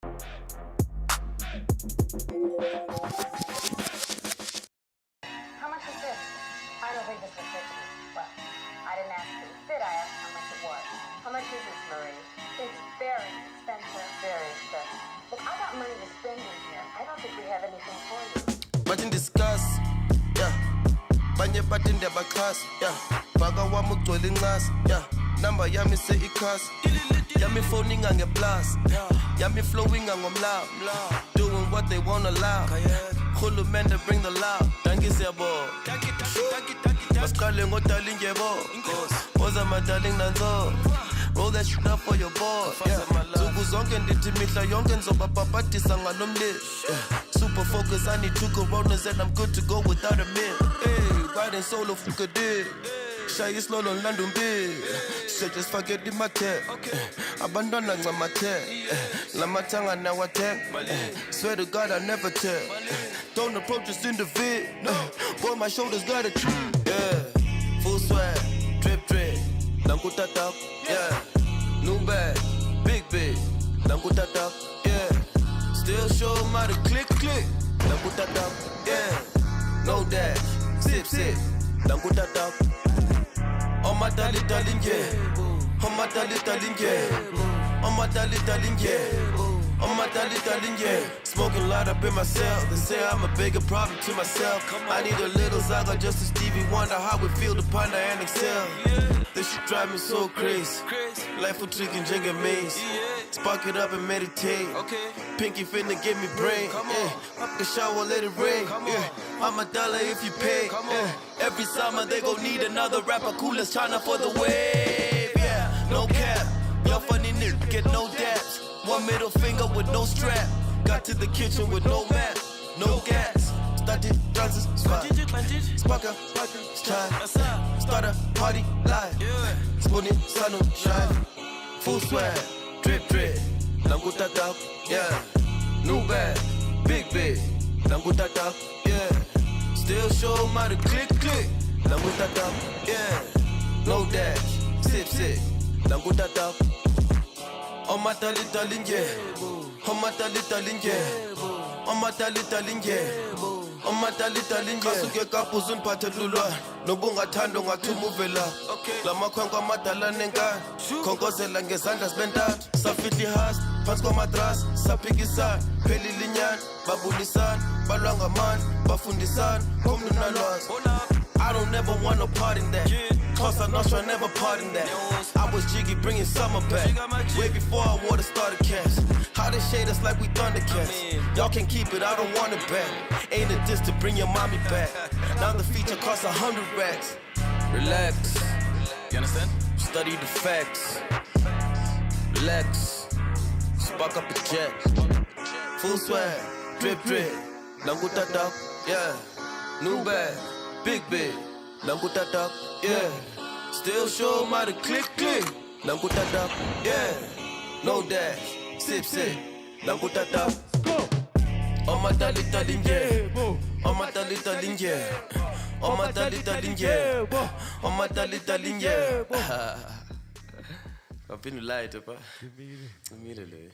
How much is this? I don't think this will fit me. Well, I didn't ask for the fit, I asked how much it was. How much is this, Marie? It's very expensive, very expensive. Look, I got money to spend in here. I don't think we have anything for you. But in discuss, yeah. Banye bathi ndiyabakhasa, yeah. Baka wami ugcwele incasa, yeah. Number yami se ikhasi, yami phoning ngeplus, yami flowing ngomlawo, doing what they won't allow. Khulumende bring the loud, danki siyabo. Masiqale ngodala injebo, woza darling nanzo. Roll that shit up for your boy, yeah. Zuku zonke ndithi mihla yonke nizobabhabhadisa ngalomlilo, yeah. Super focus, I need 2 Coronas and I'm good to go without a meal. Hey, riding solo fuka dig. Shy is low on London big. So just forget the matter. Abandon on my tech. Lamatanga now attack. Swear to God I never tell. Don't approach us in the vid. Boy, my shoulders got a tree. Yeah. Full swag, drip drip. Nanguta top, yeah. New bag, big big. Nanguta top, yeah. Still show 'em how to click click. Nanguta top, yeah. No dash, sip sip. Nanguta top. Oh my darling, darling, yeah. Oh my darling, darling, yeah. Oh my darling, darling, yeah. Oh my darling, darling, yeah. Smoking light up in myself. They say I'm a bigger problem to myself. I need a little Zaga just to Stevie Wonder how we feel to ponder and excel. This shit drive me so crazy. Life for chicken, jigga maze. Spark it up and meditate. Pinky finna give me brain. Yeah. Up the shower, let it rain. Yeah. I'm a dollar if you pay. Yeah. Every summer they gon' need another rapper cool as China for the wave. Yeah. No cap. Y'all funny nigga, get no dabs. One middle finger with no strap. Got to the kitchen with no map, no gas. Started dancing, spark up, try. Start a party live. Spooning, sun on shine. Full swag, drip drip. Nanguta top, yeah. New bag, big big. Nanguta top, yeah. Still show 'em how to click click. Nanguta top, yeah. No dash, sip sip. Nanguta top. Oh my darling, darling, yeah. Oh my darling, darling, yeah. Oh my darling, darling, yeah. Oh my darling, darling, yeah. Kasuke kapuzu niphathe lulwa. Nobungathanda ungathuma uvela. Lamakhwenkwe amadala nenkani. Khonkozela ngezandla sibentathu. Safihla ihasi, phansi kwamatras. Saphikisana, phelile inyani. Babulisana, balwa ngamandla. Bafundisana, komntu nalwazi. I don't ever want no part in that. Cause I know I never part in that. I was jiggy bringing summer back. Way before I wore the starter caps. How they shade us like we Thundercats. Y'all can keep it, I don't want it back. Ain't a diss to bring your mommy back. Now the feature costs 100 racks. Relax. You understand? Study the facts. Relax. Spark up a jet. Full swag. Drip drip. Nanguta top. Yeah. New bag. Big big. Nanguta top. Yeah. Still show 'em how to click click. Nanguta top. Yeah. No dash. Sip sip. Nanguta top. Oh my darling, darling, yeah. Oh my darling, darling, yeah. Oh my darling, darling, yeah. Oh my darling, darling, yeah. I've been light, pa. Immediately.